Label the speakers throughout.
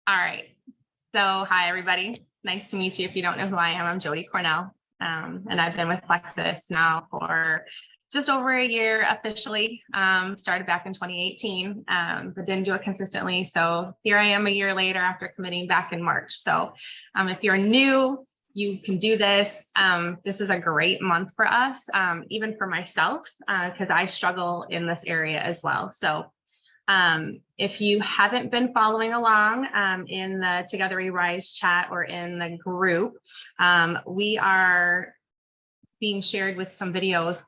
Speaker 1: All right. So hi, everybody. Nice to meet you. If you don't know who I am, I'm Jody Cornell. And I've been with Plexus now for just over a year officially. Started back in 2018, but didn't do it consistently. So here I am a year later after committing back in March. So if you're new, you can do this. This is a great month for us, even for myself, because I struggle in this area as well. So if you haven't been following along in the Together We Rise chat or in the group, we are being shared with some videos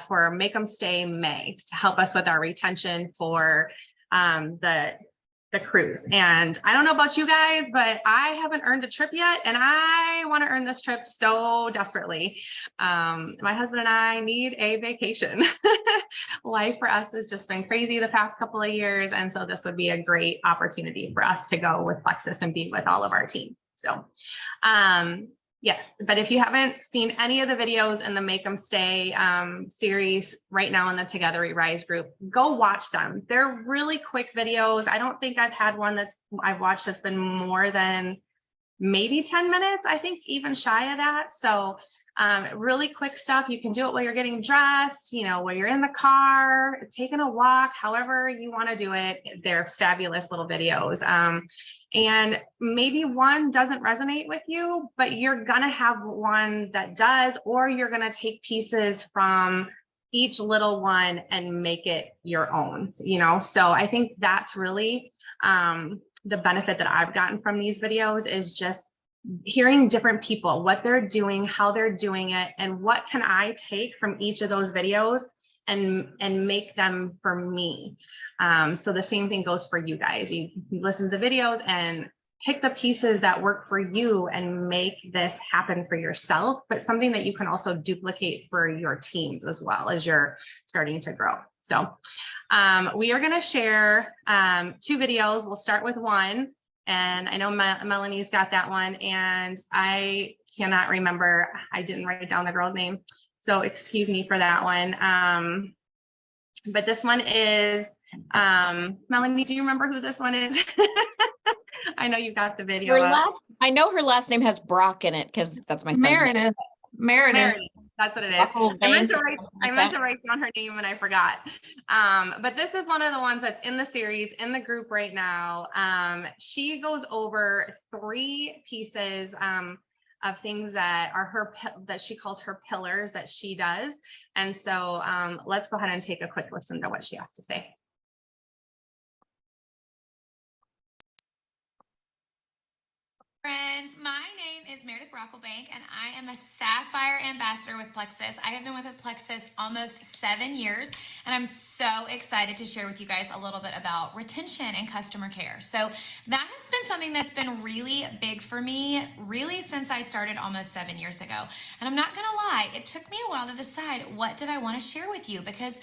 Speaker 1: for Make 'em Stay May to help us with our retention for the cruise. And I don't know about you guys, but I haven't earned a trip yet, and I want to earn this trip so desperately. My husband and I need a vacation. Life for us has just been crazy the past couple of years, and so this would be a great opportunity for us to go with Plexus and be with all of our team. So yes, but if you haven't seen any of the videos in the Make 'em Stay series right now in the Together We Rise group, go watch them. They're really quick videos. I don't think I've had one I've watched that's been more than maybe 10 minutes, I think even shy of that. So really quick stuff. You can do it while you're getting dressed, while you're in the car, taking a walk, however you want to do it. They're fabulous little videos. And maybe one doesn't resonate with you, but you're going to have one that does, or you're going to take pieces from each little one and make it your own, So I think that's really the benefit that I've gotten from these videos is just hearing different people, what they're doing, how they're doing it, and what can I take from each of those videos and make them for me. So the same thing goes for you guys. You listen to the videos and pick the pieces that work for you and make this happen for yourself, but something that you can also duplicate for your teams as well as you're starting to grow. So we are going to share 2 videos. We'll start with one. And I know Melanie's got that one, and I cannot remember. I didn't write down the girl's name, so excuse me for that one. But this one is, Melanie, do you remember who this one is? I know you got the video.
Speaker 2: I know her last name has Brock in it because that's my son's
Speaker 3: Meredith. Meredith.
Speaker 1: That's what it is. I meant to write down her name and I forgot. But this is one of the ones that's in the series, in the group right now. She goes over 3 pieces of things that are that she calls her pillars that she does. And so let's go ahead and take a quick listen to what she has to say.
Speaker 4: Friends, my name is Meredith Brocklebank, and I am a Sapphire Ambassador with Plexus. I have been with Plexus almost 7 years, and I'm so excited to share with you guys a little bit about retention and customer care. So that has been something that's been really big for me, really since I started almost 7 years ago. And I'm not gonna lie, it took me a while to decide what did I want to share with you, because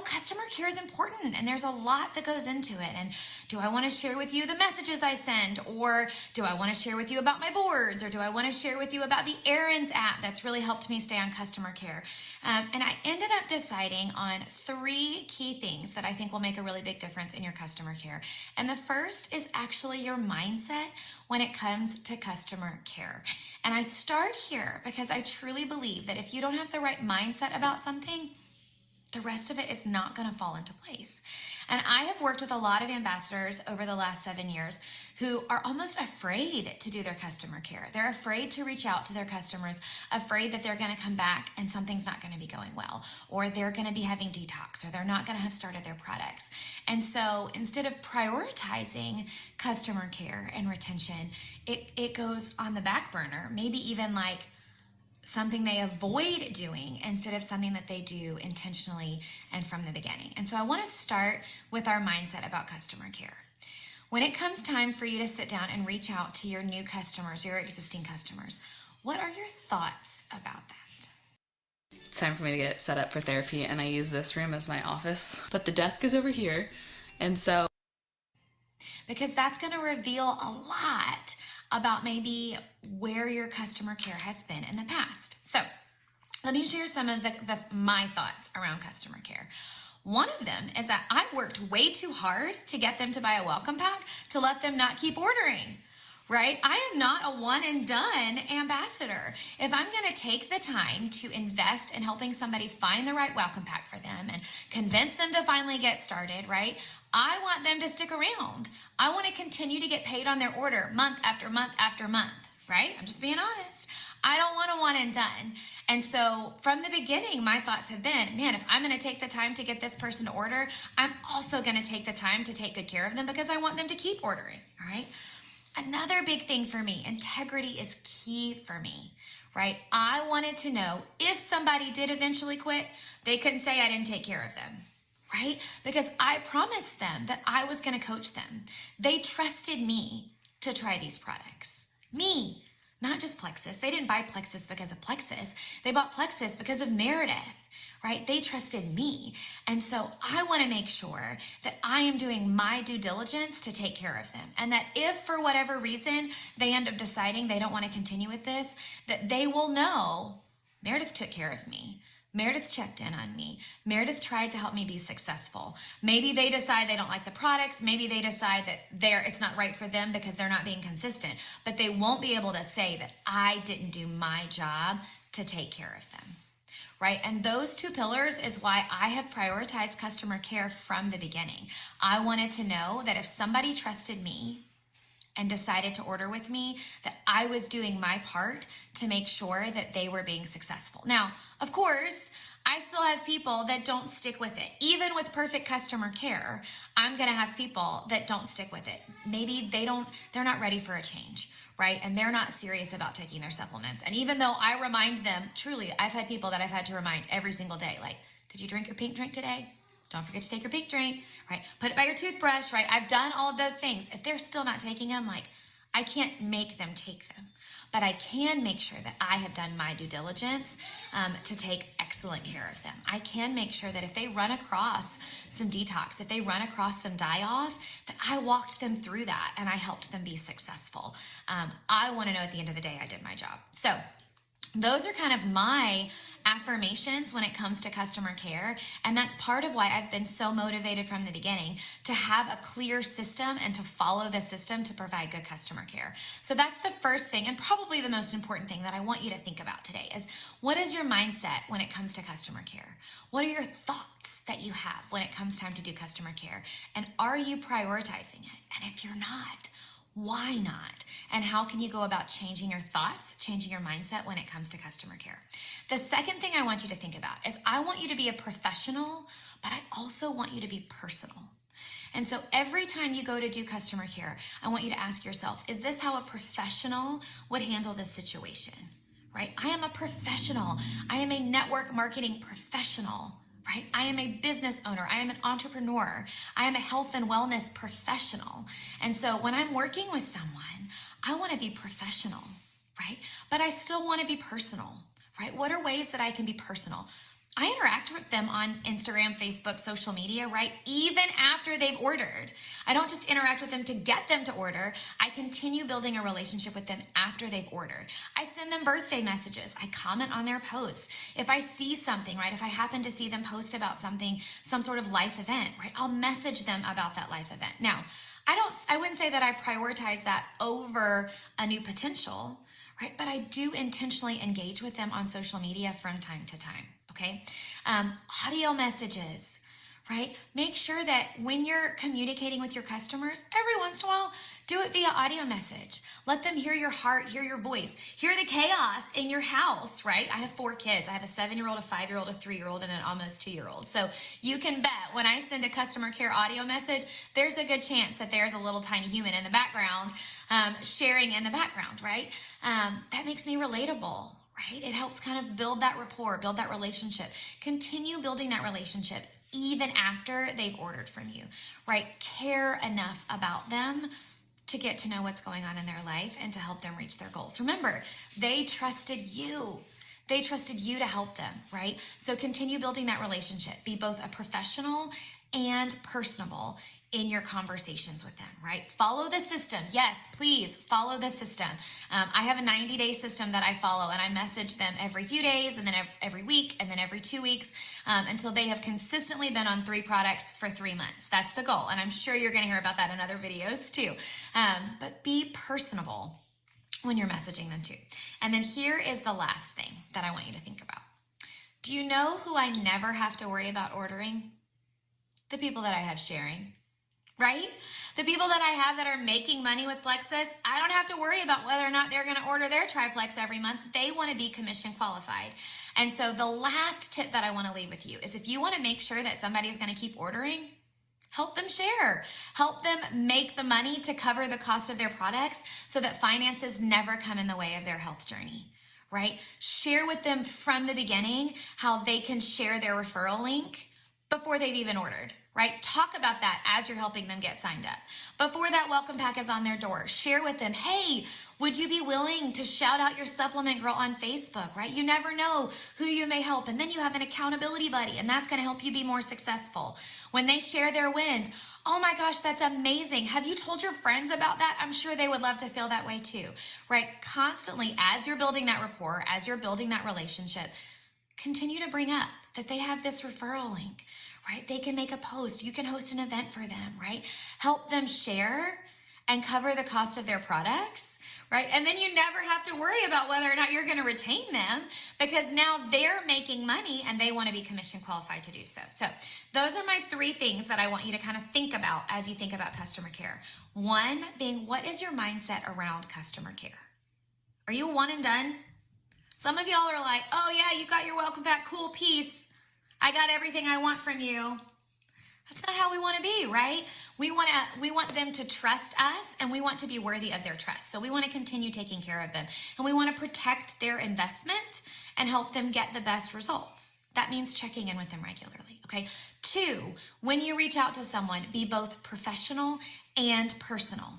Speaker 4: customer care is important and there's a lot that goes into it. And do I want to share with you the messages I send, or do I want to share with you about my boards, or do I want to share with you about the Errands app that's really helped me stay on customer care? And I ended up deciding on 3 key things that I think will make a really big difference in your customer care. And the first is actually your mindset when it comes to customer care. And I start here because I truly believe that if you don't have the right mindset about something, the rest of it is not going to fall into place. And I have worked with a lot of ambassadors over the last 7 years who are almost afraid to do their customer care. They're afraid to reach out to their customers, afraid that they're going to come back and something's not going to be going well, or they're going to be having detox, or they're not going to have started their products. And so instead of prioritizing customer care and retention, it goes on the back burner, maybe even like something they avoid doing instead of something that they do intentionally and from the beginning. And so I want to start with our mindset about customer care. When it comes time for you to sit down and reach out to your new customers, your existing customers, what are your thoughts about that?
Speaker 5: It's time for me to get set up for therapy, and I use this room as my office, but the desk is over here. And so
Speaker 4: because that's going to reveal a lot about maybe where your customer care has been in the past. So let me share some of my thoughts around customer care. One of them is that I worked way too hard to get them to buy a welcome pack to let them not keep ordering. Right? I am not a one and done ambassador. If I'm going to take the time to invest in helping somebody find the right welcome pack for them and convince them to finally get started, right? I want them to stick around. I want to continue to get paid on their order month after month after month, right? I'm just being honest. I don't want a one and done. And so from the beginning, my thoughts have been, man, if I'm going to take the time to get this person to order, I'm also going to take the time to take good care of them because I want them to keep ordering, all right? Another big thing for me, integrity is key for me, right? I wanted to know if somebody did eventually quit, they couldn't say I didn't take care of them, right? Because I promised them that I was going to coach them. They trusted me to try these products. Me, not just Plexus. They didn't buy Plexus because of Plexus. They bought Plexus because of Meredith, right? They trusted me. And so I want to make sure that I am doing my due diligence to take care of them. And that if for whatever reason they end up deciding they don't want to continue with this, that they will know Meredith took care of me. Meredith checked in on me. Meredith tried to help me be successful. Maybe they decide they don't like the products. Maybe they decide that it's not right for them because they're not being consistent. But they won't be able to say that I didn't do my job to take care of them. Right? And those two pillars is why I have prioritized customer care from the beginning. I wanted to know that if somebody trusted me and decided to order with me, that I was doing my part to make sure that they were being successful. Now, of course, I still have people that don't stick with it. Even with perfect customer care, I'm gonna have people that don't stick with it. Maybe they're not ready for a change, right? And they're not serious about taking their supplements. And even though I remind them, truly, I've had people that I've had to remind every single day, like, did you drink your pink drink today? Don't forget to take your pink drink, right? Put it by your toothbrush, right? I've done all of those things. If they're still not taking them, like, I can't make them take them. But I can make sure that I have done my due diligence to take excellent care of them. I can make sure that if they run across some detox, if they run across some die-off, that I walked them through that and I helped them be successful. I want to know at the end of the day I did my job. So those are kind of my affirmations when it comes to customer care. And that's part of why I've been so motivated from the beginning to have a clear system and to follow the system to provide good customer care. So that's the first thing, and probably the most important thing that I want you to think about today is, what is your mindset when it comes to customer care? What are your thoughts that you have when it comes time to do customer care? And are you prioritizing it? And if you're not, why not? And how can you go about changing your thoughts, changing your mindset when it comes to customer care? The second thing I want you to think about is, I want you to be a professional, but I also want you to be personal. And so every time you go to do customer care, I want you to ask yourself, is this how a professional would handle this situation? Right? I am a professional. I am a network marketing professional. Right? I am a business owner. I am an entrepreneur. I am a health and wellness professional. And so when I'm working with someone, I want to be professional, right? But I still want to be personal, right? What are ways that I can be personal? I interact with them on Instagram, Facebook, social media, right? Even after they've ordered. I don't just interact with them to get them to order. I continue building a relationship with them after they've ordered. I send them birthday messages. I comment on their posts. If I see something, right? If I happen to see them post about something, some sort of life event, right? I'll message them about that life event. Now, I wouldn't say that I prioritize that over a new potential, right? But I do intentionally engage with them on social media from time to time. Okay, audio messages, right? Make sure that when you're communicating with your customers, every once in a while, do it via audio message. Let them hear your heart, hear your voice, hear the chaos in your house, right? I have 4 kids. I have a 7-year-old, a 5-year-old, a 3-year-old, and an almost 2-year-old. So you can bet when I send a customer care audio message, there's a good chance that there's a little tiny human in the background, sharing in the background, right? That makes me relatable. Right? It helps kind of build that rapport, build that relationship. Continue building that relationship even after they've ordered from you, right? Care enough about them to get to know what's going on in their life and to help them reach their goals. Remember, they trusted you. They trusted you to help them, right? So continue building that relationship. Be both a professional and personable in your conversations with them, right? Follow the system. Yes, please follow the system. I have a 90-day system that I follow, and I message them every few days, and then every week, and then every 2 weeks, until they have consistently been on 3 products for 3 months. That's the goal. And I'm sure you're going to hear about that in other videos too. But be personable when you're messaging them too. And then here is the last thing that I want you to think about. Do you know who I never have to worry about ordering? The people that I have sharing. Right? The people that I have that are making money with Plexus, I don't have to worry about whether or not they're going to order their triplex every month. They want to be commission qualified. And so the last tip that I want to leave with you is if you want to make sure that somebody's going to keep ordering, help them share. Help them make the money to cover the cost of their products so that finances never come in the way of their health journey. Right? Share with them from the beginning how they can share their referral link before they've even ordered. Right? Talk about that as you're helping them get signed up. Before that welcome pack is on their door, share with them, hey, would you be willing to shout out your supplement girl on Facebook, right? You never know who you may help. And then you have an accountability buddy, and that's going to help you be more successful. When they share their wins, oh my gosh, that's amazing. Have you told your friends about that? I'm sure they would love to feel that way too, right? Constantly, as you're building that rapport, as you're building that relationship, continue to bring up that they have this referral link, right? They can make a post. You can host an event for them, right? Help them share and cover the cost of their products, right? And then you never have to worry about whether or not you're going to retain them because now they're making money and they want to be commission qualified to do so. So those are my 3 things that I want you to kind of think about as you think about customer care. 1 being, what is your mindset around customer care? Are you one and done? Some of y'all are like, oh yeah, you got your welcome pack, cool, peace. I got everything I want from you. That's not how we want to be, right? We want them to trust us, and we want to be worthy of their trust. So we want to continue taking care of them, and we want to protect their investment and help them get the best results. That means checking in with them regularly, okay? 2, when you reach out to someone, be both professional and personal,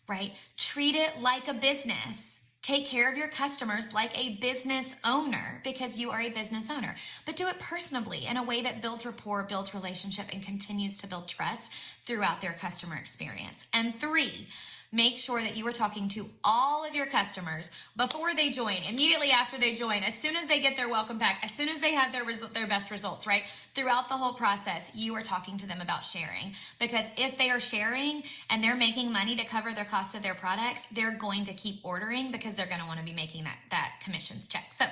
Speaker 4: right? Treat it like a business. Take care of your customers like a business owner because you are a business owner, but do it personally in a way that builds rapport, builds relationship, and continues to build trust throughout their customer experience. And 3, make sure that you are talking to all of your customers before they join, immediately after they join, as soon as they get their welcome pack, as soon as they have their best results, right? Throughout the whole process, you are talking to them about sharing, because if they are sharing and they're making money to cover their cost of their products, they're going to keep ordering because they're going to want to be making that commissions check. So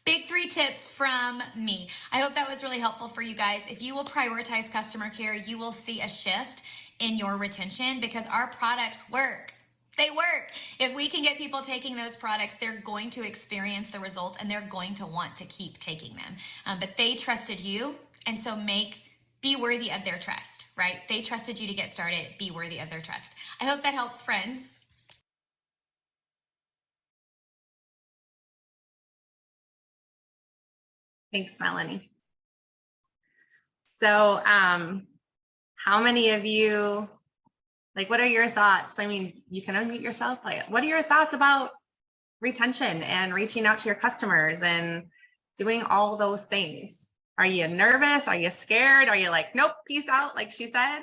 Speaker 4: big 3 tips from me. I hope that was really helpful for you guys. If you will prioritize customer care, you will see a shift in your retention because our products work. They work. If we can get people taking those products, they're going to experience the results and they're going to want to keep taking them. But they trusted you, and so be worthy of their trust, right? They trusted you to get started. Be worthy of their trust. I hope that helps, friends.
Speaker 1: Thanks, Melanie. So, how many of you, like, what are your thoughts? I mean, you can unmute yourself. Like, what are your thoughts about retention and reaching out to your customers and doing all those things? Are you nervous? Are you scared? Are you like, nope, peace out, like she said?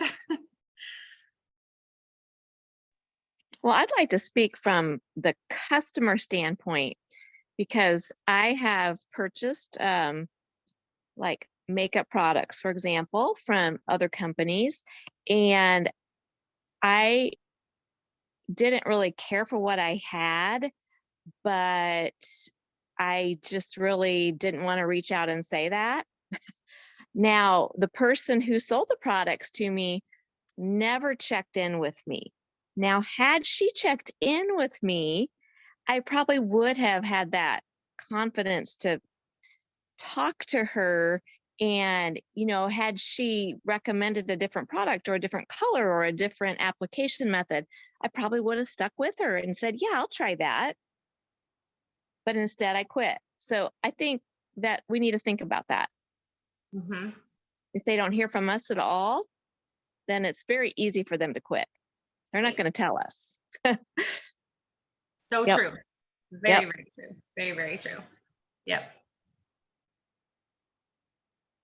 Speaker 6: Well, I'd like to speak from the customer standpoint because I have purchased like makeup products, for example, from other companies, and I didn't really care for what I had, but I just really didn't want to reach out and say that. Now, the person who sold the products to me never checked in with me. Now, had she checked in with me, I probably would have had that confidence to talk to her. And, had she recommended a different product or a different color or a different application method, I probably would have stuck with her and said, yeah, I'll try that. But instead I quit. So I think that we need to think about that.
Speaker 1: Mm-hmm.
Speaker 6: If they don't hear from us at all, then it's very easy for them to quit. They're not going to tell us.
Speaker 1: So
Speaker 6: Yep.
Speaker 1: true. Very, very true. Very, very true. Yep.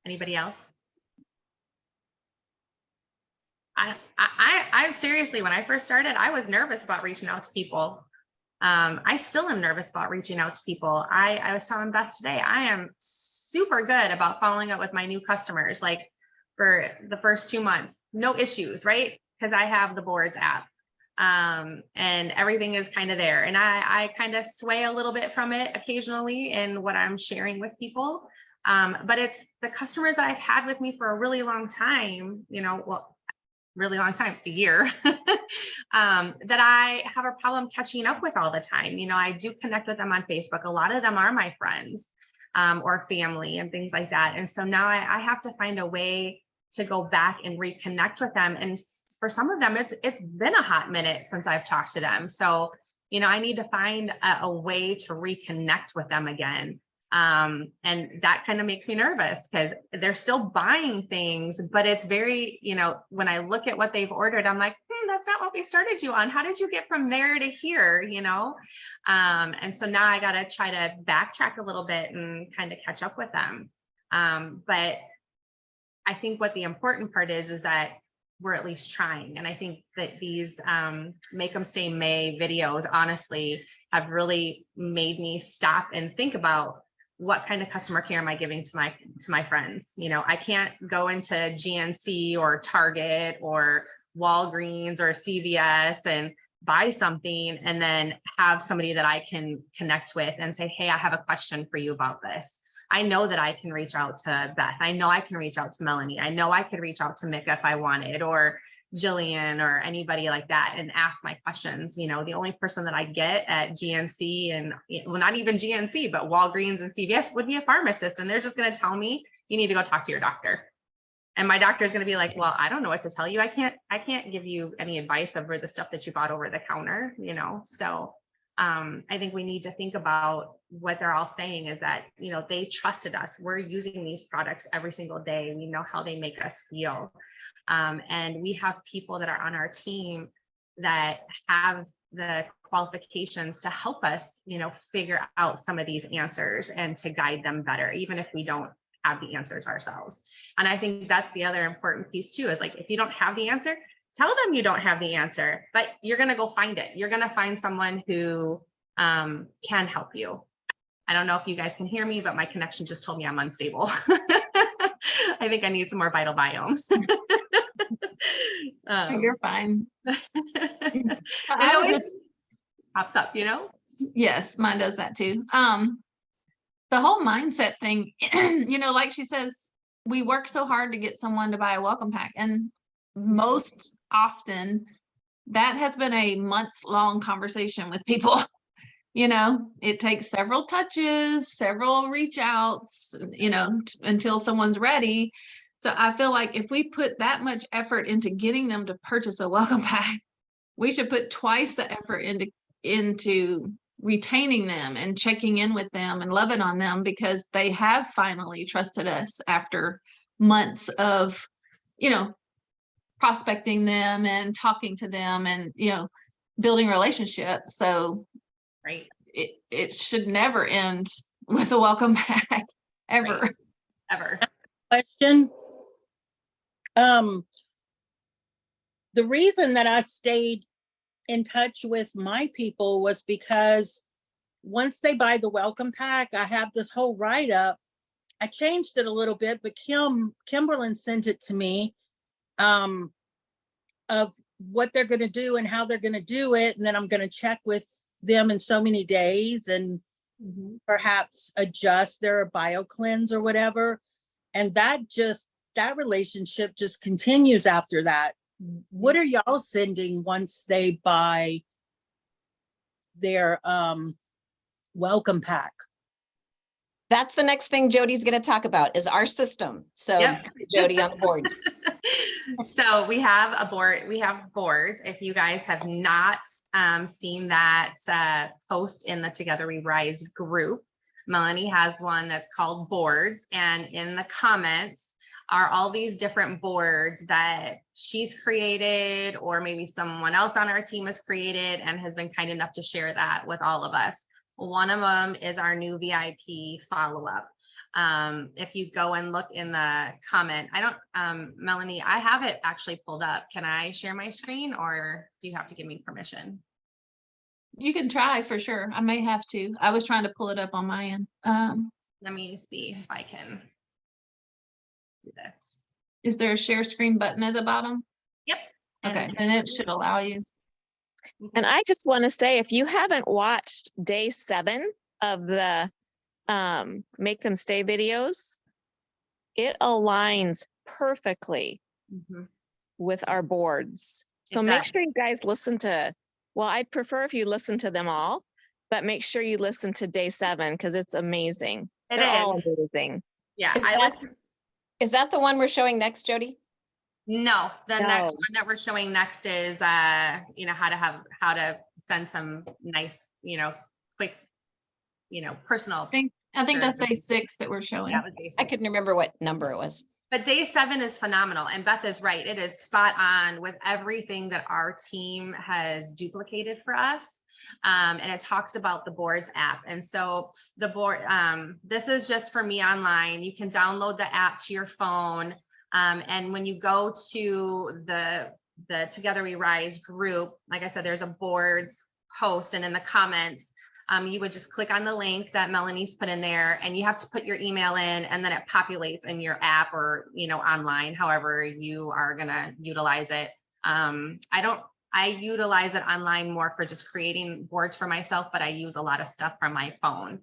Speaker 1: Anybody else? I seriously, when I first started, I was nervous about reaching out to people. I still am nervous about reaching out to people. I was telling Beth today, I am super good about following up with my new customers. Like for the first 2 months, no issues, right? Because I have the Boards app. And everything is kind of there. And I kind of sway a little bit from it occasionally in what I'm sharing with people. But it's the customers that I've had with me for a really long time, really long time, a year, that I have a problem catching up with all the time. I do connect with them on Facebook. A lot of them are my friends or family and things like that. And so now I have to find a way to go back and reconnect with them. And for some of them, it's been a hot minute since I've talked to them. So, I need to find a way to reconnect with them again. And that kind of makes me nervous because they're still buying things, but it's very, when I look at what they've ordered, I'm like, that's not what we started you on. How did you get from there to here? And so now I got to try to backtrack a little bit and kind of catch up with them. But I think what the important part is that we're at least trying. And I think that these Make Them Stay May videos, honestly, have really made me stop and think about what kind of customer care am I giving to my friends. I can't go into GNC or Target or Walgreens or CVS and buy something and then have somebody that I can connect with and say, hey, I have a question for you about this. I know that I can reach out to Beth. I know I can reach out to Melanie. I know I could reach out to Mika if I wanted, or Jillian or anybody like that and ask my questions. The only person that I get at GNC and, well, not even GNC, but Walgreens and CVS would be a pharmacist. And they're just going to tell me, you need to go talk to your doctor. And my doctor is going to be like, well, I don't know what to tell you. I can't give you any advice over the stuff that you bought over the counter, So I think we need to think about what they're all saying is that, they trusted us. We're using these products every single day. We know how they make us feel. And we have people that are on our team that have the qualifications to help us, figure out some of these answers and to guide them better, even if we don't have the answers ourselves. And I think that's the other important piece too, is like, if you don't have the answer, tell them you don't have the answer, but you're going to go find it. You're going to find someone who can help you. I don't know if you guys can hear me, but my connection just told me I'm unstable. I think I need some more Vital Biome.
Speaker 3: You're fine.
Speaker 1: It
Speaker 3: I was
Speaker 1: always
Speaker 3: just,
Speaker 1: pops up,
Speaker 3: yes, mine does that too. The whole mindset thing, like she says, we work so hard to get someone to buy a welcome pack. And most often that has been a month-long conversation with people. It takes several touches, several reach outs, until someone's ready. So I feel like if we put that much effort into getting them to purchase a welcome pack, we should put twice the effort into retaining them and checking in with them and loving on them, because they have finally trusted us after months of, prospecting them and talking to them and, building relationships. So
Speaker 1: right.
Speaker 3: It should never end with a welcome back ever.
Speaker 1: Right. Ever.
Speaker 7: Question. The reason that I stayed in touch with my people was because once they buy the welcome pack, I have this whole write-up. I changed it a little bit, but Kimberlyn sent it to me of what they're going to do and how they're going to do it. And then I'm going to check with them in so many days and perhaps adjust their BioCleanse or whatever. And that relationship just continues after that. What are y'all sending once they buy their welcome pack?
Speaker 2: That's the next thing Jody's going to talk about is our system. So
Speaker 1: Yep.
Speaker 2: Jody on the board.
Speaker 1: So we have a board, we have boards. If you guys have not seen that post in the Together We Rise group, Melanie has one that's called Boards. And in the comments are all these different boards that she's created, or maybe someone else on our team has created and has been kind enough to share that with all of us. One of them is our new VIP follow-up. If you go and look in the comment, I don't, Melanie, I have it actually pulled up. Can I share my screen or do you have to give me permission?
Speaker 3: You can try for sure. I may have to. I was trying to pull it up on my end.
Speaker 1: Let me see if I can do this.
Speaker 3: Is there a share screen button at the bottom?
Speaker 1: Yep.
Speaker 3: Okay, then it should allow you.
Speaker 6: And I just want to say, if you haven't watched day 7 of the Make Them Stay videos, it aligns perfectly
Speaker 1: Mhm.
Speaker 6: with our boards. So
Speaker 1: It
Speaker 6: make
Speaker 1: does.
Speaker 6: sure you guys listen to, well, I'd prefer if you listen to them all, but make sure you listen to day 7 because it's amazing.
Speaker 1: It
Speaker 6: They're all
Speaker 1: is.
Speaker 6: amazing.
Speaker 1: Yeah,
Speaker 2: Is
Speaker 1: I
Speaker 2: that,
Speaker 1: was,
Speaker 2: is that the one we're showing next, Jody?
Speaker 1: no, the next
Speaker 6: No.
Speaker 1: one that we're showing next is, you know, how to send some nice, you know, quick, you know, personal.
Speaker 3: I think that's
Speaker 1: Sure.
Speaker 3: day 6 that we're showing.
Speaker 1: That was day
Speaker 2: I
Speaker 1: 6.
Speaker 2: couldn't remember what number it was.
Speaker 1: But day 7 is phenomenal. And Beth is right. It is spot on with everything that our team has duplicated for us. And it talks about the boards app. And so the board, this is just for me online. You can download the app to your phone. And when you go to the Together We Rise group, like I said, there's a boards post, and in the comments, you would just click on the link that Melanie's put in there, and you have to put your email in, and then it populates in your app or, you know, online, however you are going to utilize it. I utilize it online more for just creating boards for myself, but I use a lot of stuff from my phone.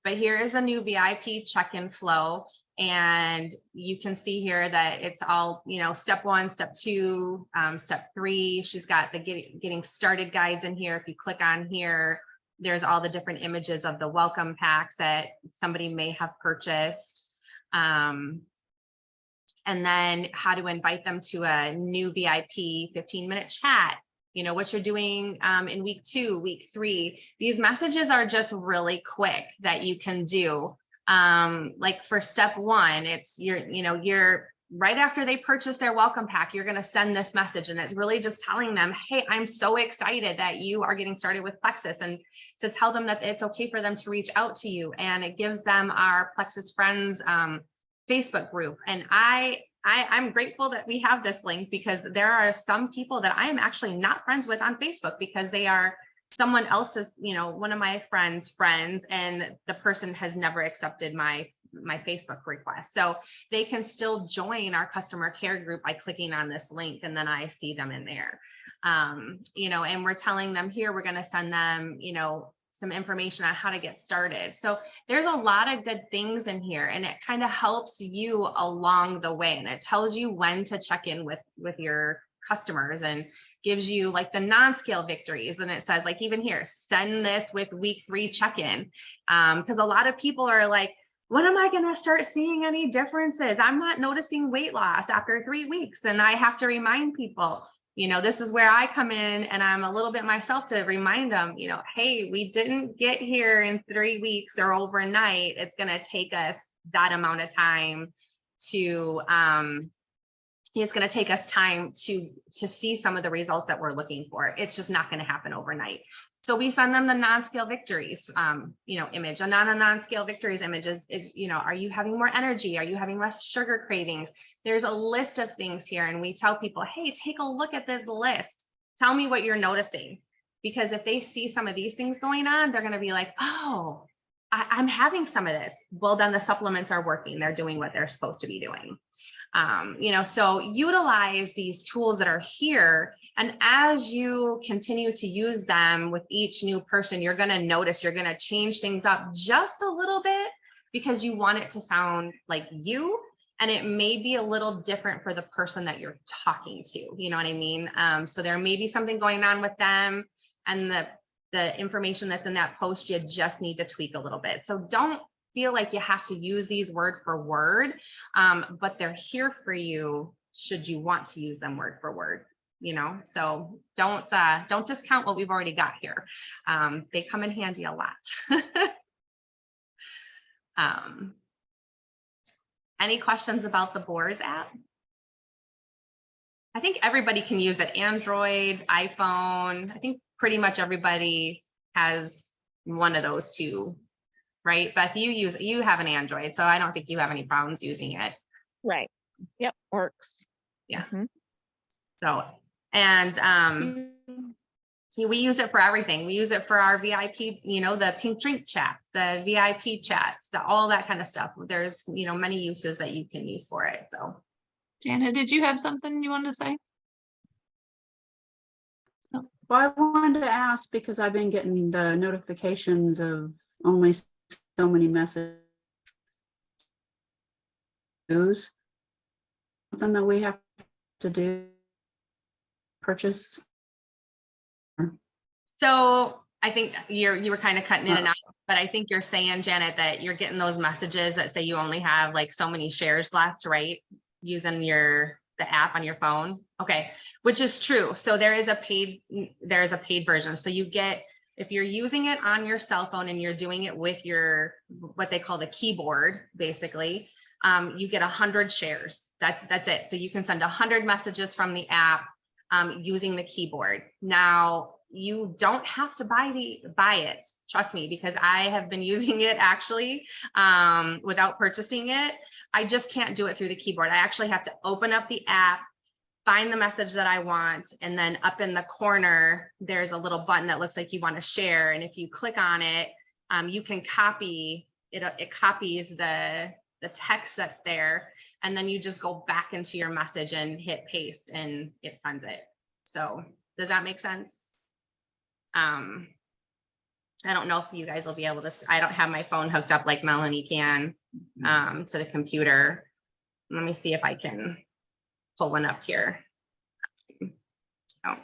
Speaker 1: But here is a new VIP check-in flow. And you can see here that it's all, you know, step 1, step 2, step 3. She's got the getting started guides in here. If you click on here, there's all the different images of the welcome packs that somebody may have purchased. And then how to invite them to a new VIP 15-minute chat, you know, what you're doing in week 2, week 3. These messages are just really quick that you can do. Like for step 1, it's you're right after they purchase their welcome pack, you're going to send this message, and it's really just telling them, hey, I'm so excited that you are getting started with Plexus, and to tell them that it's okay for them to reach out to you. And it gives them our Plexus Friends Facebook group. And I'm grateful that we have this link, because there are some people that I am actually not friends with on Facebook because they are someone else's, you know, one of my friends, and the person has never accepted my Facebook request. So they can still join our customer care group by clicking on this link, and then I see them in there. You know, and we're telling them here, we're going to send them, you know, some information on how to get started. So there's a lot of good things in here, and it kind of helps you along the way, and it tells you when to check in with your customers, and gives you like the non-scale victories. And it says, like, even here, send this with week 3 check-in. Because a lot of people are like, when am I going to start seeing any differences? I'm not noticing weight loss after 3 weeks. And I have to remind people, you know, this is where I come in, and I'm a little bit myself to remind them, you know, hey, we didn't get here in 3 weeks or overnight. It's going to take us that amount of time to, it's going to take us time to see some of the results that we're looking for. It's just not going to happen overnight. So we send them the non-scale victories, you know, image. A non-scale victories image is, you know, are you having more energy? Are you having less sugar cravings? There's a list of things here, and we tell people, hey, take a look at this list. Tell me what you're noticing, because if they see some of these things going on, they're going to be like, oh, I'm having some of this. Well, then the supplements are working. They're doing what they're supposed to be doing. You know, so utilize these tools that are here. And as you continue to use them with each new person, you're going to notice you're going to change things up just a little bit, because you want it to sound like you. And it may be a little different for the person that you're talking to. You know what I mean? So there may be something going on with them, and the information that's in that post, you just need to tweak a little bit. So don't feel like you have to use these word for word, but they're here for you should you want to use them word for word, you know. So don't discount what we've already got here. They come in handy a lot. Any questions about the Boards app? I think everybody can use it. Android, iPhone. I think pretty much everybody has one of those two, right? Beth, you have an Android, so I don't think you have any problems using it.
Speaker 6: Right. Yep, works.
Speaker 1: Yeah.
Speaker 6: Mhm.
Speaker 1: So, and see, we use it for everything. We use it for our VIP, the pink drink chats, the VIP chats, all that kind of stuff. There's, many uses that you can use for it. So,
Speaker 3: Jana, did you have something you wanted to say?
Speaker 8: Well, I wanted to ask because I've been getting the notifications of only so many messages. Something that we have to do, purchase.
Speaker 1: so I think you were kind of cutting in and out, but I think you're saying, Janet, that you're getting those messages that say you only have like so many shares left, right? Using the app on your phone. Okay, which is true. So there is a paid version. So you get, if you're using it on your cell phone and you're doing it with your, what they call the keyboard, basically, you get 100 shares. That's it. So you can send 100 messages from the app using the keyboard. Now, you don't have to buy it. Trust me, because I have been using it actually without purchasing it. I just can't do it through the keyboard. I actually have to open up the app, find the message that I want, and then up in the corner, there's a little button that looks like you want to share. And if you click on it, you can copy it. It copies the text that's there, and then you just go back into your message and hit paste, and it sends it. So does that make sense? I don't know if you guys will be able to, I don't have my phone hooked up like Melanie can to the computer. Let me see if I can pull one up here. Oh,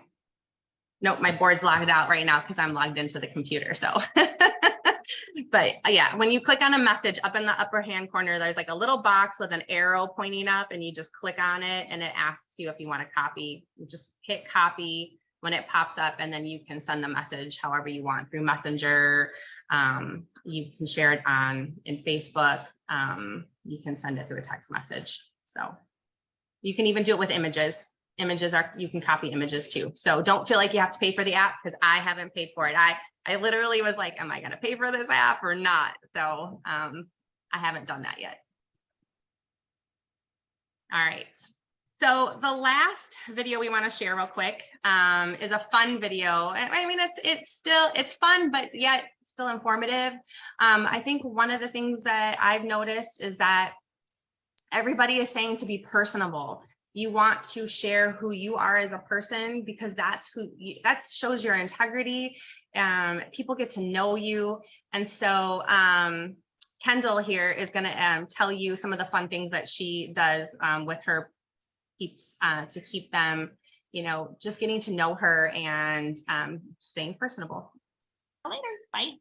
Speaker 1: nope, my board's logged out right now because I'm logged into the computer. So, but yeah, when you click on a message up in the upper hand corner, there's like a little box with an arrow pointing up, and you just click on it and it asks you if you want to copy. You just hit copy when it pops up, and then you can send the message however you want through Messenger. You can share it in Facebook. You can send it through a text message. So you can even do it with images. You can copy images too. So don't feel like you have to pay for the app, because I haven't paid for it. I literally was like, am I going to pay for this app or not? So I haven't done that yet. All right. So the last video we want to share real quick is a fun video. I mean, it's fun, but yet still informative. I think one of the things that I've noticed is that everybody is saying to be personable. You want to share who you are as a person, because that shows your integrity. People get to know you. And so Kendall here is going to tell you some of the fun things that she does with her peeps to keep them, just getting to know her and staying personable.
Speaker 9: Later. Bye.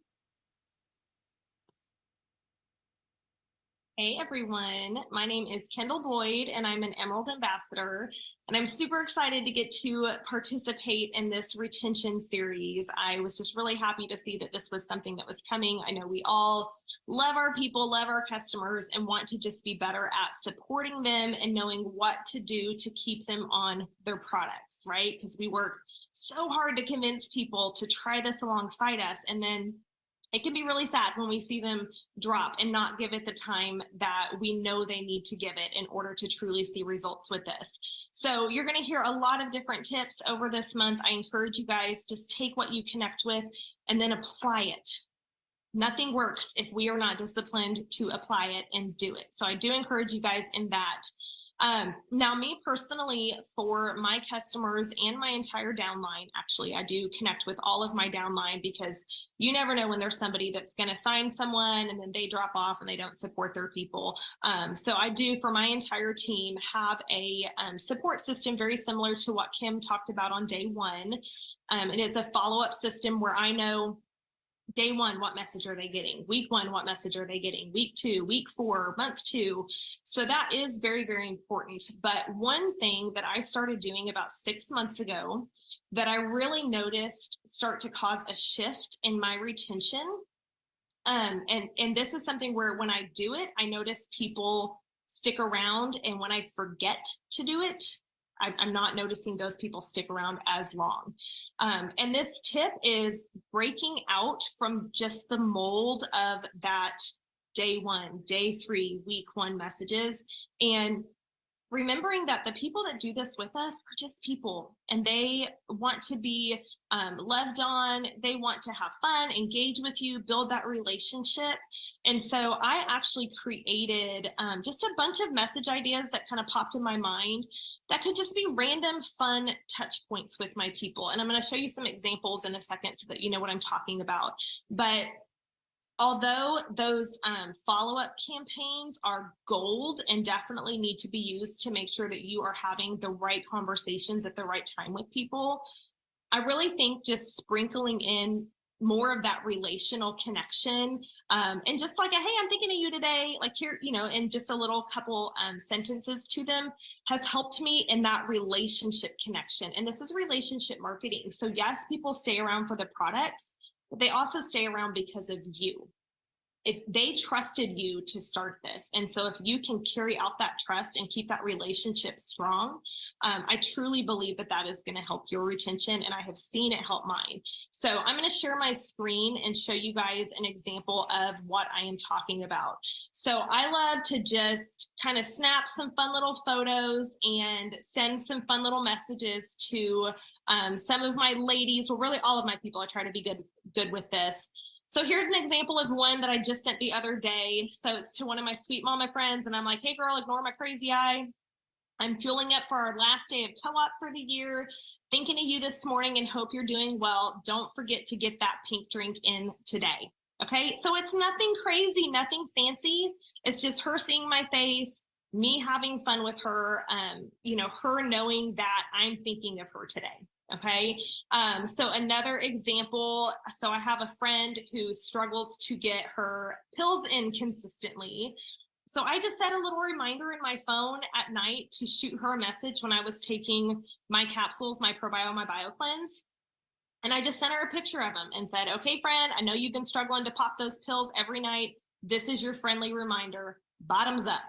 Speaker 9: Hey everyone, my name is Kendall Boyd and I'm an Emerald Ambassador, and I'm super excited to get to participate in this retention series. I was just really happy to see that this was something that was coming. I know we all love our people, love our customers, and want to just be better at supporting them and knowing what to do to keep them on their products, right? Because we work so hard to convince people to try this alongside us, and then it can be really sad when we see them drop and not give it the time that we know they need to give it in order to truly see results with this. So you're going to hear a lot of different tips over this month. I encourage you guys, just take what you connect with and then apply it. Nothing works if we are not disciplined to apply it and do it. So I do encourage you guys in that. Now, me personally, for my customers and my entire downline, actually, I do connect with all of my downline, because you never know when there's somebody that's going to sign someone and then they drop off and they don't support their people. So I do, for my entire team, have a support system very similar to what Kim talked about on day one. And it's a follow-up system where I know day one, what message are they getting? Week one, what message are they getting? Week two, week four, month two. So that is very, very important. But one thing that I started doing about 6 months ago that I really noticed start to cause a shift in my retention. And this is something where when I do it, I notice people stick around, and when I forget to do it, I'm not noticing those people stick around as long. And this tip is breaking out from just the mold of that day 1, day 3, week 1 messages, and remembering that the people that do this with us are just people, and they want to be loved on. They want to have fun, engage with you, build that relationship. And so I actually created just a bunch of message ideas that kind of popped in my mind that could just be random fun touch points with my people. And I'm going to show you some examples in a second so that you know what I'm talking about. But although those follow-up campaigns are gold and definitely need to be used to make sure that you are having the right conversations at the right time with people, I really think just sprinkling in more of that relational connection and just like a, hey, I'm thinking of you today, like here, you know, and just a little couple sentences to them has helped me in that relationship connection. And this is relationship marketing. So yes, people stay around for the products, but they also stay around because of you. If they trusted you to start this. And so if you can carry out that trust and keep that relationship strong, I truly believe that that is going to help your retention. And I have seen it help mine. So I'm going to share my screen and show you guys an example of what I am talking about. So I love to just kind of snap some fun little photos and send some fun little messages to some of my ladies, well, really all of my people. I try to be good with this. So here's an example of one that I just sent the other day. So it's to one of my sweet mama friends, and I'm like, hey girl, ignore my crazy eye. I'm fueling up for our last day of co-op for the year. Thinking of you this morning and hope you're doing well. Don't forget to get that pink drink in today. Okay, so it's nothing crazy, nothing fancy. It's just her seeing my face, me having fun with her, you know, her knowing that I'm thinking of her today. Okay, so another example, so I have a friend who struggles to get her pills in consistently. So I just set a little reminder in my phone at night to shoot her a message when I was taking my capsules, my ProBio, my BioCleanse. And I just sent her a picture of them and said, okay, friend, I know you've been struggling to pop those pills every night. This is your friendly reminder, bottoms up.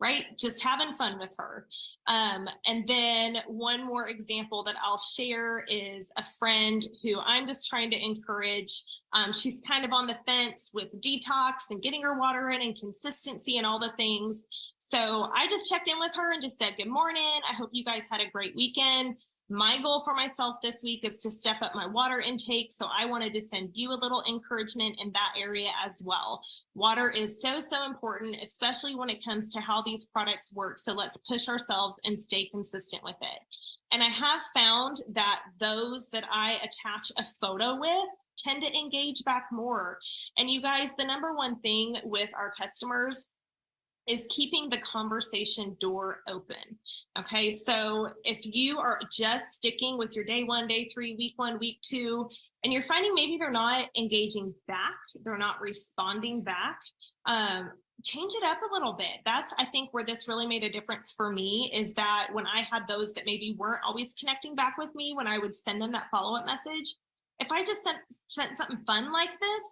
Speaker 9: Right? Just having fun with her. And then one more example that I'll share is a friend who I'm just trying to encourage. She's kind of on the fence with detox and getting her water in and consistency and all the things. So I just checked in with her and just said, good morning. I hope you guys had a great weekend. My goal for myself this week is to step up my water intake. So I wanted to send you a little encouragement in that area as well. Water is so important, especially when it comes to how these products work. So let's push ourselves and stay consistent with it. And I have found that those that I attach a photo with tend to engage back more. And you guys, the number one thing with our customers is keeping the conversation door open. Okay, so if you are just sticking with your day 1, day 3, week 1, week 2, and you're finding maybe they're not engaging back, they're not responding back, change it up a little bit. That's, I think, where this really made a difference for me, is that when I had those that maybe weren't always connecting back with me when I would send them that follow-up message, if I just sent something fun like this,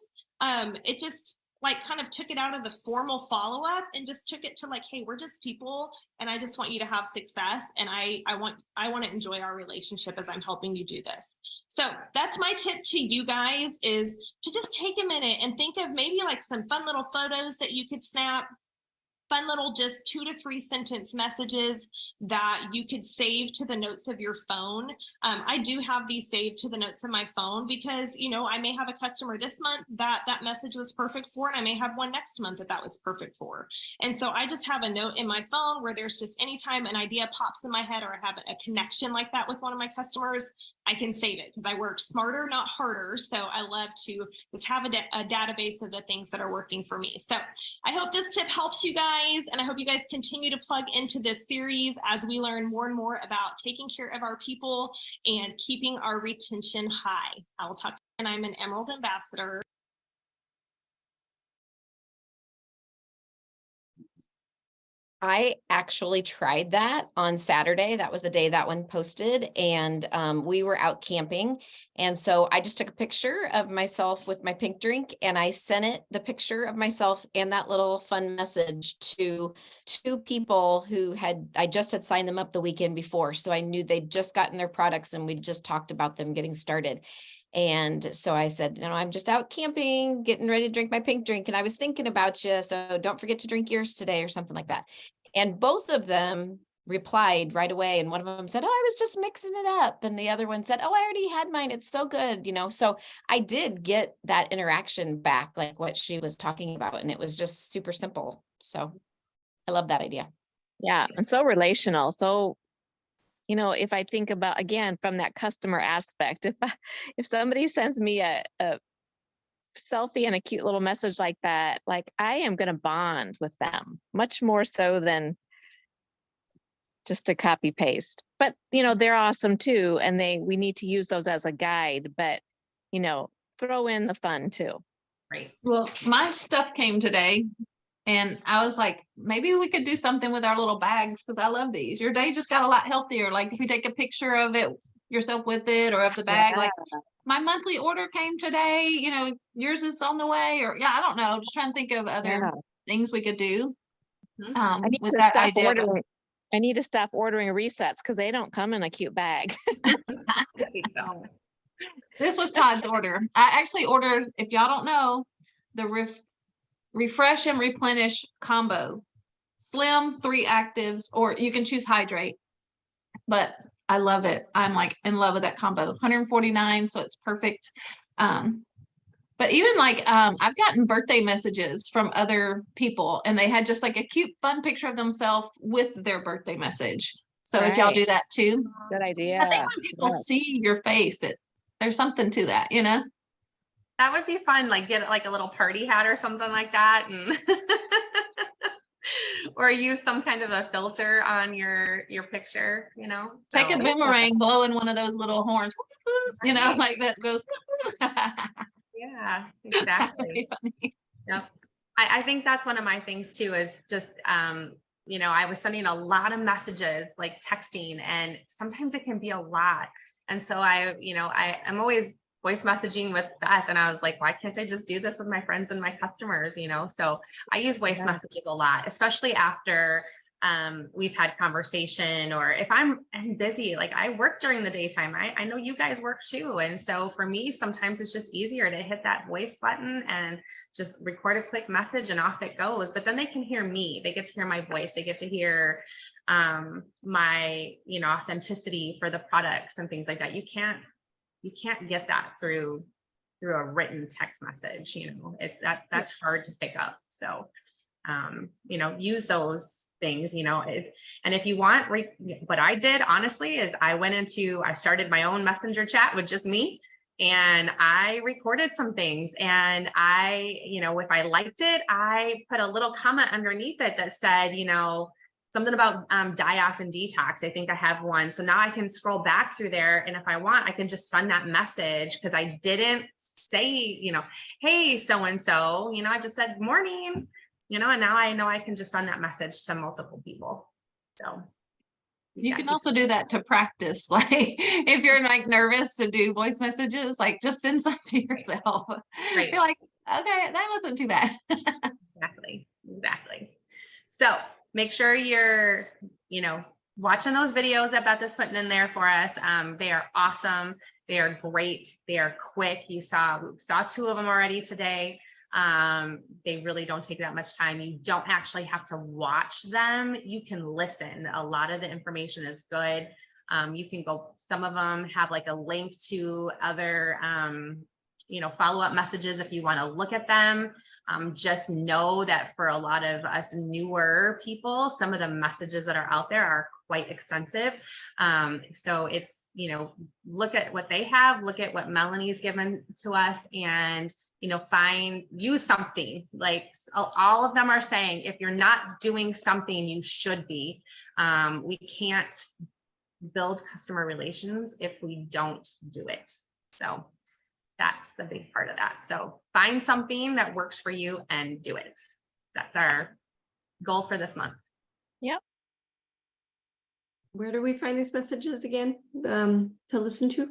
Speaker 9: it just like kind of took it out of the formal follow-up and just took it to like, hey, we're just people and I just want you to have success. And I want to enjoy our relationship as I'm helping you do this. So that's my tip to you guys, is to just take a minute and think of maybe like some fun little photos that you could snap, fun little just 2 to 3 sentence messages that you could save to the notes of your phone. I do have these saved to the notes of my phone because, you know, I may have a customer this month that message was perfect for, and I may have one next month that was perfect for. And so I just have a note in my phone where there's just anytime an idea pops in my head or I have a connection like that with one of my customers, I can save it because I work smarter, not harder. So I love to just have a database of the things that are working for me. So I hope this tip helps you guys. And I hope you guys continue to plug into this series as we learn more and more about taking care of our people and keeping our retention high. I will talk, and I'm an Emerald Ambassador.
Speaker 2: I actually tried that on Saturday. That was the day that one posted, and we were out camping. And so I just took a picture of myself with my pink drink, and I sent the picture of myself and that little fun message to 2 people who I just had signed them up the weekend before. So I knew they'd just gotten their products and we just talked about them getting started. And so I said, I'm just out camping, getting ready to drink my pink drink. And I was thinking about you. So don't forget to drink yours today or something like that. And both of them replied right away. And one of them said, oh, I was just mixing it up. And the other one said, oh, I already had mine. It's so good. So I did get that interaction back, like what she was talking about. And it was just super simple. So I love that idea.
Speaker 6: Yeah, and so relational. So, if I think about, again, from that customer aspect, if somebody sends me a selfie and a cute little message like that, like I am going to bond with them much more so than just a copy paste. But, they're awesome too. And we need to use those as a guide, but, throw in the fun too.
Speaker 1: Right.
Speaker 3: Well, my stuff came today and I was like, maybe we could do something with our little bags because I love these. Your day just got a lot healthier. Like if you take a picture of it yourself with it or of the bag, like my monthly order came today, yours is on the way, or I don't know. Just trying to think of other things we could do.
Speaker 6: I need
Speaker 3: With
Speaker 6: to
Speaker 3: that
Speaker 6: stop
Speaker 3: idea.
Speaker 6: ordering. I need to stop ordering resets because they don't come in a cute bag.
Speaker 3: This was Todd's order. I actually ordered, if y'all don't know, the refresh and replenish combo. Slim, 3 actives, or you can choose hydrate. But I love it. I'm like in love with that combo. 149, so it's perfect. But even like I've gotten birthday messages from other people and they had just like a cute, fun picture of themselves with their birthday message. So if y'all do that too.
Speaker 6: Good idea.
Speaker 3: I think when people see your face, there's something to that,
Speaker 1: That would be fun. Like get like a little party hat or something like that, and or use some kind of a filter on your picture.
Speaker 3: Take a
Speaker 1: So-
Speaker 3: boomerang, blow in one of those little horns, like that goes.
Speaker 1: Yeah,
Speaker 3: That'd
Speaker 1: exactly.
Speaker 3: be funny.
Speaker 1: Yep. I think that's one of my things too, is just, I was sending a lot of messages, like texting, and sometimes it can be a lot. And so I'm always voice messaging with Beth, and I was like, why can't I just do this with my friends and my customers? So I use voice messages a lot, especially after we've had conversation, or if I'm busy, like I work during the daytime. I know you guys work too. And so for me, sometimes it's just easier to hit that voice button and just record a quick message and off it goes. But then they can hear me, they get to hear my voice, they get to hear my, authenticity for the products and things like that. You can't get that through a written text message, that's hard to pick up. So, use those things, and if you want, what I did honestly is I started my own messenger chat with just me, and I recorded some things, and if I liked it, I put a little comment underneath it that said, something about die off and detox. I think I have one. So now I can scroll back through there, and if I want, I can just send that message, because I didn't say, hey, so-and-so, I just said morning. And now I know I can just send that message to multiple people. So
Speaker 3: you can also do that to practice. Like if you're like nervous to do voice messages, like just send some to yourself.
Speaker 1: Right.
Speaker 3: Be like, okay, that wasn't too bad.
Speaker 1: Exactly. So make sure you're, watching those videos that Beth is putting in there for us. They are awesome. They are great. They are quick. We saw 2 of them already today. They really don't take that much time. You don't actually have to watch them. You can listen. A lot of the information is good. You can go, some of them have like a link to other, follow-up messages if you want to look at them. Just know that for a lot of us newer people, some of the messages that are out there are quite extensive. So it's, look at what they have, look at what Melanie's given to us, and, use something. Like all of them are saying, if you're not doing something, you should be. We can't build customer relations if we don't do it. So that's the big part of that. So find something that works for you and do it. That's our goal for this month.
Speaker 10: Where do we find these messages again, to listen to?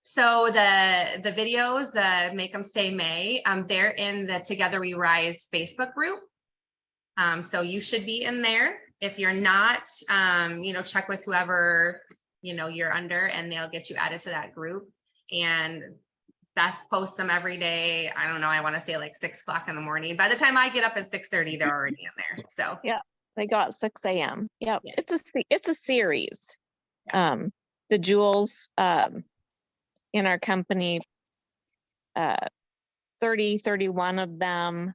Speaker 1: So the videos, the Make 'em Stay May, they're in the Together We Rise Facebook group. So you should be in there. If you're not, check with whoever, you're under, and they'll get you added to that group. And Beth posts them every day. I don't know, I want to say like 6 o'clock in the morning. By the time I get up at 6:30, they're already in there. So
Speaker 6: Yeah. They go at 6 a.m. Yep.
Speaker 1: Yeah.
Speaker 6: It's a series. The jewels in our company, 31 of them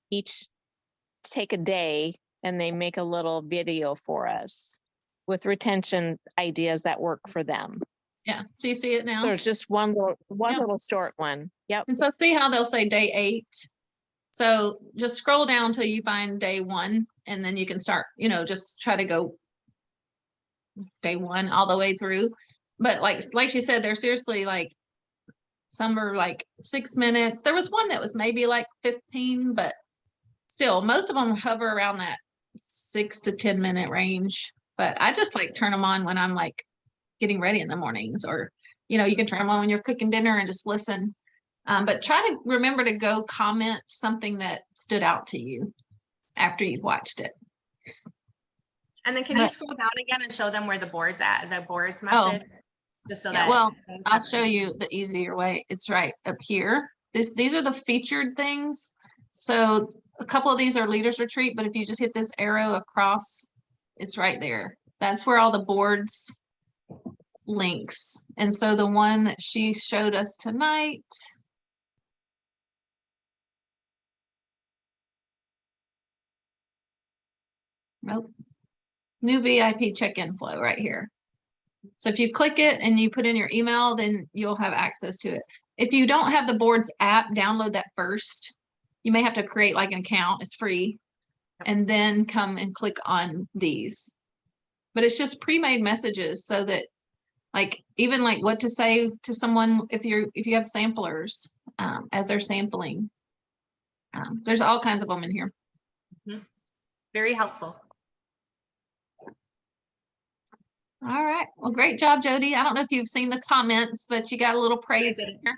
Speaker 6: each take a day and they make a little video for us with retention ideas that work for them.
Speaker 3: Yeah, so you see it now.
Speaker 6: So it's just one
Speaker 3: Yep.
Speaker 6: little short one. Yep.
Speaker 3: And so see how they'll say day 8. So just scroll down until you find day 1, and then you can start, just try to go day 1 all the way through. But like she said, they're seriously like, some are like 6 minutes. There was one that was maybe like 15, but still most of them hover around that 6 to 10 minute range. But I just like turn them on when I'm like getting ready in the mornings, or, you can turn them on when you're cooking dinner and just listen. But try to remember to go comment something that stood out to you after you've watched it.
Speaker 1: and then can you scroll down again and show them where the board's at, the board's
Speaker 3: Oh.
Speaker 1: message? Just so
Speaker 3: Yeah,
Speaker 1: that.
Speaker 3: well, I'll show you the easier way. It's right up here. These are the featured things. So a couple of these are leaders retreat, but if you just hit this arrow across, it's right there. That's where all the boards links. And so the one that she showed us tonight. Nope. New VIP check-in flow right here. So if you click it and you put in your email, then you'll have access to it. If you don't have the boards app, download that first. You may have to create like an account, it's free, and then come and click on these. But it's just pre-made messages so that like, even like what to say to someone if you have samplers as they're sampling. There's all kinds of them in here.
Speaker 1: Very helpful.
Speaker 3: All right. Well, great job, Jody. I don't know if you've seen the comments, but you got a little praise in there.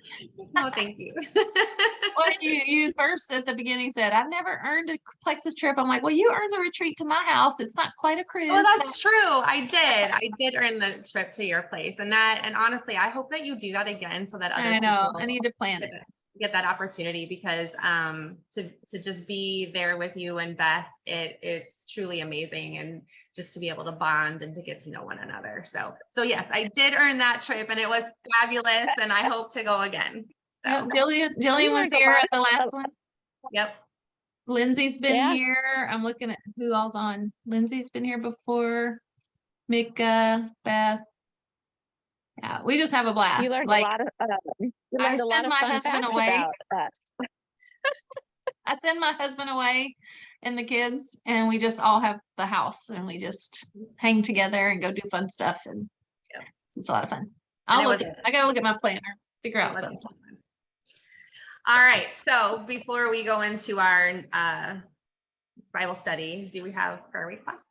Speaker 1: No, thank you.
Speaker 3: Well, you first at the beginning said, I've never earned a Plexus trip. I'm like, well, you earned the retreat to my house. It's not quite a cruise.
Speaker 1: Oh, that's true. I did earn the trip to your place, and honestly, I hope that you do that again so that other
Speaker 3: I know.
Speaker 1: people
Speaker 3: I need to plan it.
Speaker 1: get that opportunity, because to just be there with you and Beth, it's truly amazing, and just to be able to bond and to get to know one another. So yes, I did earn that trip, and it was fabulous, and I hope to go again. So,
Speaker 3: Yep, Jillian was here at the last one.
Speaker 1: yep.
Speaker 3: Lindsay's been
Speaker 6: Yeah.
Speaker 3: here. I'm looking at who all's on. Lindsay's been here before. Mika, Beth. Yeah, we just have a blast.
Speaker 6: You learned
Speaker 3: Like,
Speaker 6: a lot of
Speaker 3: I send my
Speaker 6: fun
Speaker 3: husband
Speaker 6: facts
Speaker 3: away.
Speaker 6: about us.
Speaker 3: I send my husband away and the kids, and we just all have the house, and we just hang together and go do fun stuff, and
Speaker 1: Yeah.
Speaker 3: it's a lot of fun.
Speaker 1: And it
Speaker 3: I gotta look at my planner, figure out
Speaker 1: It was
Speaker 3: something.
Speaker 1: fun. All right, so before we go into our Bible study, do we have prayer requests?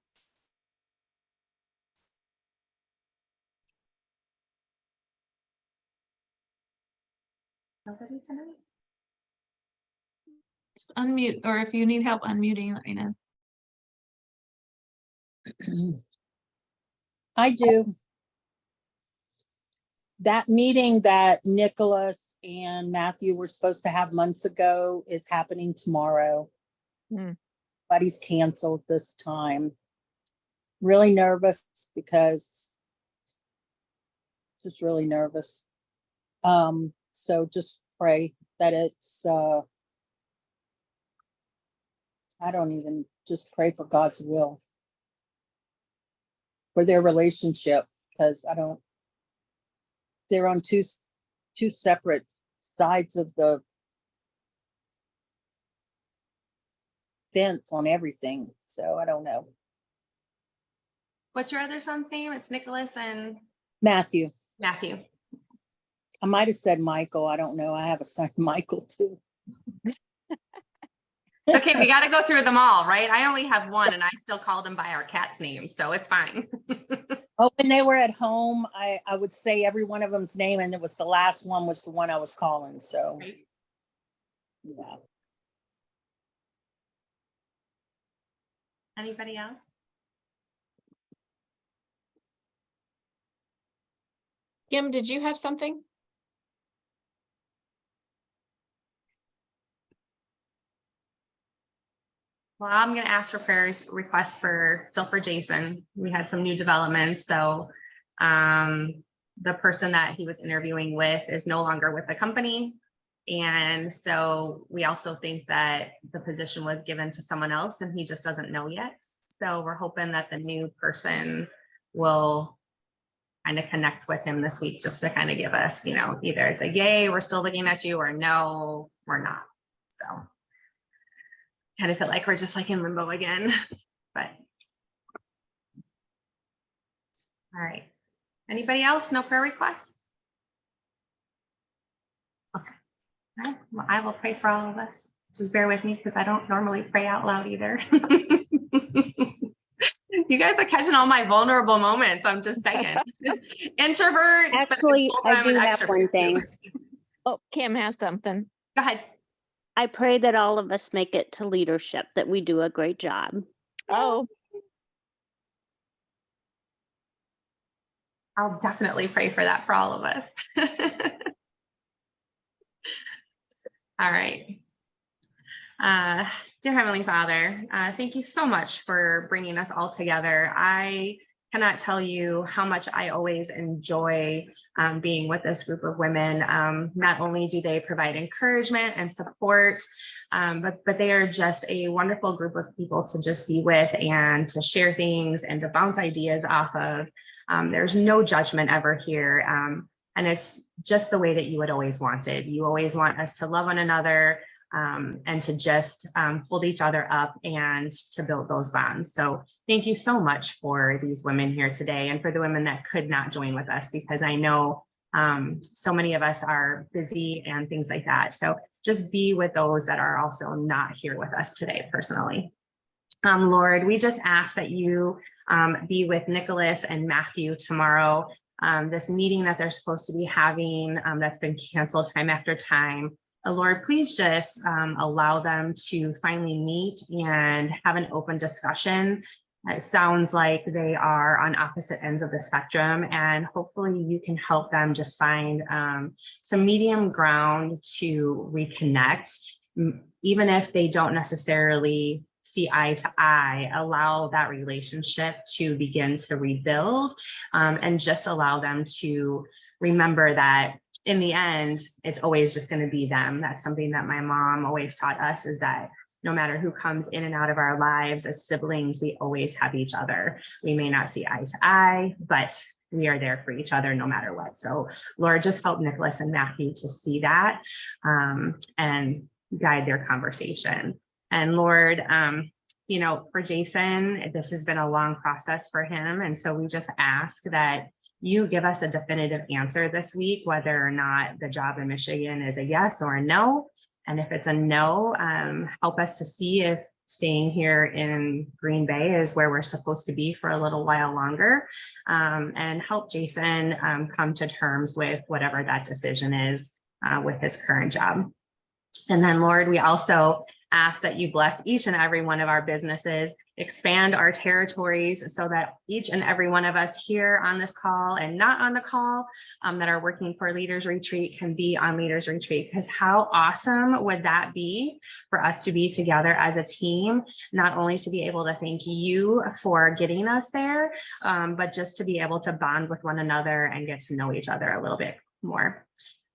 Speaker 1: Nobody tonight?
Speaker 3: Just unmute, or if you need help unmuting, let me know.
Speaker 7: I do. That meeting that Nicholas and Matthew were supposed to have months ago is happening tomorrow. But he's canceled this time. Really nervous because just really nervous. So just pray that it's just pray for God's will for their relationship, because they're on two separate sides of the fence on everything. So I don't know.
Speaker 1: What's your other son's name? It's Nicholas and
Speaker 7: Matthew. I might have said Michael. I don't know. I have a son, Michael, too.
Speaker 1: It's okay, we gotta go through them all, right? I only have one and I still called them by our cat's name, so it's fine.
Speaker 7: Oh, when they were at home, I would say every one of them's name, and it was the last one was the one I was calling, so. Yeah.
Speaker 1: Anybody else?
Speaker 2: Kim, did you have something?
Speaker 1: Well, I'm gonna ask for prayers requests still for Jason. We had some new developments, so the person that he was interviewing with is no longer with the company. And so we also think that the position was given to someone else and he just doesn't know yet. So we're hoping that the new person will kind of connect with him this week just to kind of give us, either it's a yay, we're still looking at you, or no, we're not. So kind of feel like we're just like in limbo again, but. All right. Anybody else? No prayer requests? Okay. All right. Well, I will pray for all of us. Just bear with me because I don't normally pray out loud either. You guys are catching all my vulnerable moments. I'm just saying. Introvert.
Speaker 11: Actually, I do have one thing.
Speaker 6: Oh, Kim has something.
Speaker 1: Go ahead.
Speaker 11: I pray that all of us make it to leadership, that we do a great job.
Speaker 6: Oh,
Speaker 1: I'll definitely pray for that for all of us. All right. Dear Heavenly Father, thank you so much for bringing us all together. I cannot tell you how much I always enjoy being with this group of women. Not only do they provide encouragement and support, but they are just a wonderful group of people to just be with and to share things and to bounce ideas off of. There's no judgment ever here. And it's just the way that you had always wanted. You always want us to love one another and to just hold each other up and to build those bonds. So thank you so much for these women here today and for the women that could not join with us, because I know so many of us are busy and things like that. So just be with those that are also not here with us today personally. Lord, we just ask that you be with Nicholas and Matthew tomorrow. This meeting that they're supposed to be having that's been canceled time after time. Lord, please just allow them to finally meet and have an open discussion. It sounds like they are on opposite ends of the spectrum, and hopefully you can help them just find some medium ground to reconnect. Even if they don't necessarily see eye to eye, allow that relationship to begin to rebuild, and just allow them to remember that in the end, it's always just going to be them. That's something that my mom always taught us, is that no matter who comes in and out of our lives as siblings, we always have each other. We may not see eye to eye, but we are there for each other no matter what. So Lord, just help Nicholas and Matthew to see that and guide their conversation. And Lord, for Jason, this has been a long process for him. And so we just ask that you give us a definitive answer this week, whether or not the job in Michigan is a yes or a no. And if it's a no, help us to see if staying here in Green Bay is where we're supposed to be for a little while longer, and help Jason come to terms with whatever that decision is with his current job. And then Lord, we also ask that you bless each and every one of our businesses, expand our territories so that each and every one of us here on this call and not on the call that are working for Leaders Retreat can be on Leaders Retreat. Because how awesome would that be for us to be together as a team, not only to be able to thank you for getting us there, but just to be able to bond with one another and get to know each other a little bit more.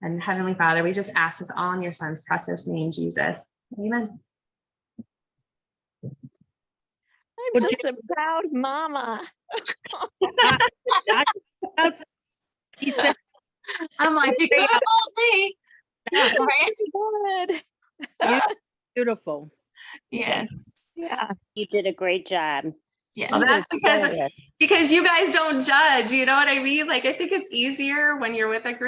Speaker 1: And Heavenly Father, we just ask this all in your Son's precious name, Jesus. Amen.
Speaker 6: I'm just a proud mama.
Speaker 7: He said,
Speaker 3: I'm like, you could have told me.
Speaker 6: Good.
Speaker 7: beautiful.
Speaker 3: Yes.
Speaker 6: Yeah.
Speaker 11: You did a great job.
Speaker 3: Yes.
Speaker 1: Well, that's because you guys don't judge, you know what I mean? Like, I think it's easier when you're with a group